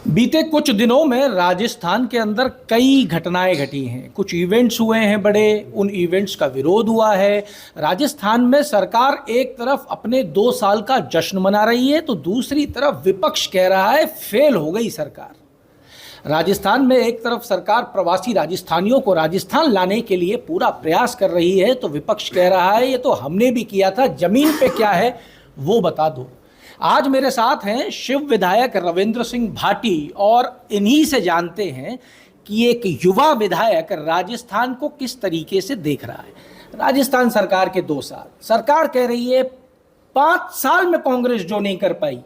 बीते कुछ दिनों में राजस्थान के अंदर कई घटनाएं घटी हैं। कुछ इवेंट्स हुए हैं बड़े, उन इवेंट्स का विरोध हुआ है। राजस्थान में सरकार एक तरफ अपने 2 साल का जश्न मना रही है तो दूसरी तरफ विपक्ष कह रहा है फेल हो गई सरकार। राजस्थान में एक तरफ सरकार प्रवासी राजस्थानियों को राजस्थान लाने के लिए पूरा प्रयास कर रही है तो विपक्ष कह रहा है ये तो हमने भी किया था, जमीन पे क्या है वो बता दो। आज मेरे साथ हैं शिव विधायक रविंद्र सिंह भाटी और इन्हीं से जानते हैं कि एक युवा विधायक राजस्थान को किस तरीके से देख रहा है। राजस्थान सरकार के 2 साल, सरकार कह रही है 5 साल में कांग्रेस जो नहीं कर पाई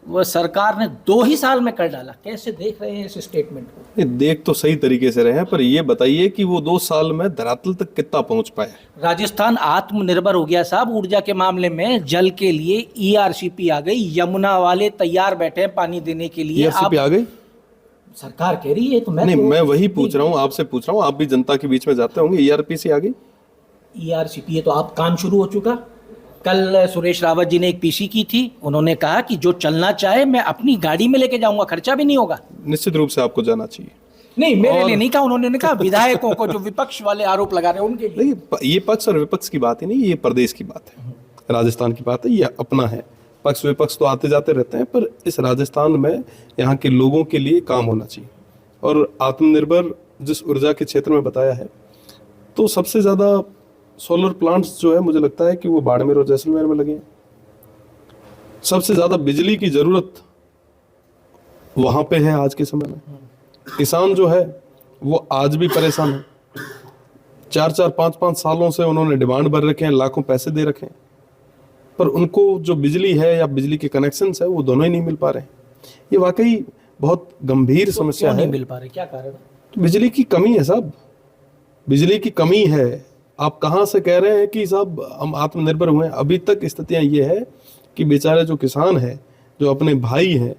वह सरकार ने 2 ही साल में कर डाला। कैसे देख रहे हैं इस स्टेटमेंट को? देख तो सही तरीके से रहे हैं, पर ये बताइए कि वो 2 साल में धरातल तक कितना पहुंच पाए। राजस्थान आत्मनिर्भर हो गया साहब ऊर्जा के मामले में। जल के लिए ईआरसीपी आ गई, यमुना वाले तैयार बैठे हैं पानी देने के लिए। ईआरसीपी आ गई, सरकार कह रही है तो मैं वही पूछ रहा हूँ, आपसे पूछ रहा हूँ, आप भी जनता के बीच में जाते होंगे। ईआरपीसी आ गई, ईआरसीपी है तो आप काम शुरू हो चुका। कल सुरेश रावत जी ने एक पीसी की थी, उन्होंने कहा कि जो चलना चाहे मैं अपनी गाड़ी में लेके जाऊंगा, खर्चा भी नहीं होगा। निश्चित रूप से आपको जाना चाहिए। नहीं, मेरे लिए नहीं कहा, उन्होंने कहा विधायकों को जो विपक्ष वाले आरोप लगा रहे हैं उनके लिए। नहीं, ये पक्ष और विपक्ष की बात ही नहीं, ये प्रदेश की बात है, राजस्थान की बात है, ये अपना है। पक्ष विपक्ष तो आते जाते रहते हैं, पर इस राजस्थान में यहाँ के लोगों के लिए काम होना चाहिए। और आत्मनिर्भर जिस ऊर्जा के क्षेत्र में बताया है, तो सबसे ज्यादा सोलर प्लांट्स जो है मुझे लगता है कि वो बाड़मेर और जैसलमेर में लगे हैं। सबसे ज्यादा बिजली की जरूरत वहां पे है आज के समय में। किसान जो है वो आज भी परेशान है। 4-4, 5-5 सालों से उन्होंने डिमांड भर रखे हैं, लाखों पैसे दे रखे हैं, पर उनको जो बिजली है या बिजली के कनेक्शन है वो दोनों ही नहीं मिल पा रहे हैं। ये वाकई बहुत गंभीर समस्या है। नहीं मिल पा रहे, क्या कारण? तो बिजली की कमी है साहब, बिजली की कमी है। आप कहाँ से कह रहे हैं कि साहब हम आत्मनिर्भर हुए हैं? अभी तक स्थितियां ये है कि बेचारे जो किसान हैं, जो अपने भाई हैं,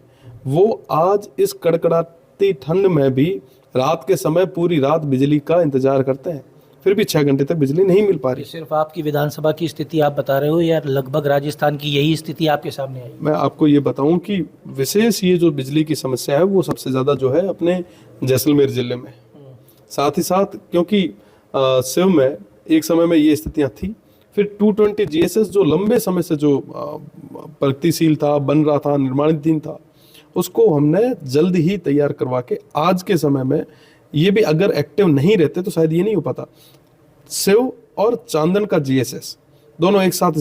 वो आज इस कड़कड़ाती ठंड में भी रात के समय पूरी रात बिजली का इंतजार करते हैं, फिर भी 6 घंटे तक बिजली नहीं मिल पा रही। सिर्फ आपकी विधानसभा की स्थिति आप बता रहे हो या लगभग राजस्थान की यही स्थिति आपके सामने आई? मैं आपको ये बताऊं कि विशेष ये जो बिजली की समस्या है वो सबसे ज्यादा जो है अपने जैसलमेर जिले में। साथ ही साथ क्योंकि शिव में एक समय में ये स्थितियां थी, फिर 220 जीएसएस जो लंबे समय से जो प्रगतिशील था, बन रहा था, निर्माणाधीन था, उसको हमने जल्द ही तैयार करवा के आज के समय में ये भी अगर एक्टिव नहीं रहते तो शायद ये नहीं हो पाता। शिव और चांदन का जीएसएस दोनों एक साथ,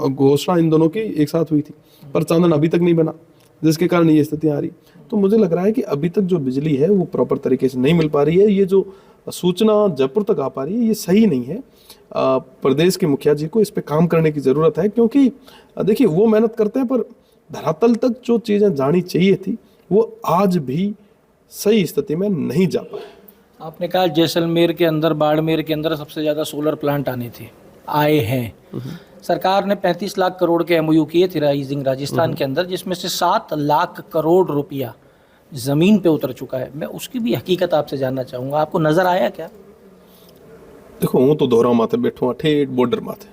घोषणा इन दोनों की एक साथ हुई थी, पर चांदन अभी तक नहीं बना, जिसके कारण ये स्थितियां आ रही। तो मुझे लग रहा है कि अभी तक जो बिजली है वो प्रॉपर तरीके से नहीं मिल पा रही है। ये जो सूचना जयपुर तक आ पा रही है ये सही नहीं है। प्रदेश के मुखिया जी को इस पे काम करने की जरूरत है, क्योंकि देखिए वो मेहनत करते हैं, पर धरातल तक जो चीजें जानी चाहिए थी वो आज भी सही स्थिति में नहीं जा पाए। आपने कहा जैसलमेर के अंदर, बाड़मेर के अंदर सबसे ज्यादा सोलर प्लांट आए हैं। सरकार ने 35 लाख करोड़ के एमओयू किए थे राइजिंग राजस्थान के अंदर, जिसमें से 7 लाख करोड़ रुपया जमीन पे उतर चुका है। मैं उसकी भी हकीकत आपसे जानना चाहूंगा, आपको नजर आया क्या? देखो हूँ तो दोहरा माथे बैठो हाँ, ठेठ बॉर्डर माथे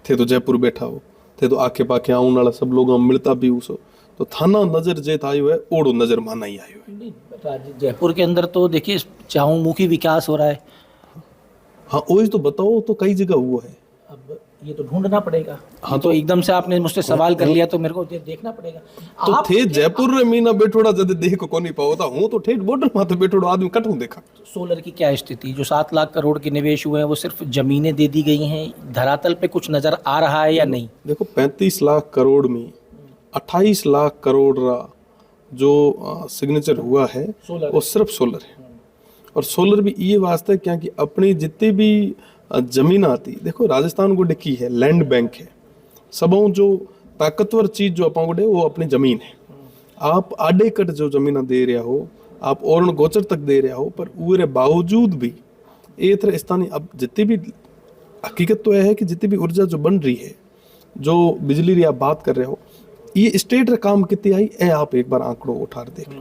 थे तो जयपुर बैठा हो थे तो आखे पाखे आऊं वाला सब लोग मिलता भी उसो तो थाना नजर जेत आयो है, ओड़ो नजर माना ही आयो है। जयपुर के अंदर तो देखिए चहुमुखी विकास हो रहा है। हाँ वही तो बताओ, तो कई जगह हुआ है। अब ये तो ढूंढना पड़ेगा। हाँ तो एकदम से आपने मुझसे सवाल कर लिया तो मेरे को देखना पड़ेगा। तो थे जयपुर रे मीना बैठोड़ा जद देख को नहीं पाओ था, हूं तो ठेठ बॉर्डर माथे बैठोड़ा आदमी कटू देखा। सोलर की क्या स्थिति? जो 7 लाख करोड़ के निवेश हुए हैं वो सिर्फ जमीनें दे दी गई हैं, धरातल पे कुछ नजर आ रहा है या नहीं? देखो 35 लाख करोड़ में 28 लाख करोड़ जो सिग्नेचर हुआ है वो सिर्फ सोलर है। और सोलर भी ये वास्ते क्या कि अपनी जितनी भी जमीन आती, देखो राजस्थान को डिक्की है, लैंड बैंक है, सबों जो ताकतवर चीज जो अपन को वो अपनी जमीन है। आप आडे कट जो जमीन दे रहे हो, आप और गोचर तक दे रहे हो, पर उरे बावजूद भी ये तरह स्थानीय अब जितनी भी हकीकत तो यह है कि जितनी भी ऊर्जा जो बन रही है, जो बिजली की आप बात कर रहे हो, ये स्टेट रे काम कितनी आई है, आप एक बार आंकड़ों उठा देख लो।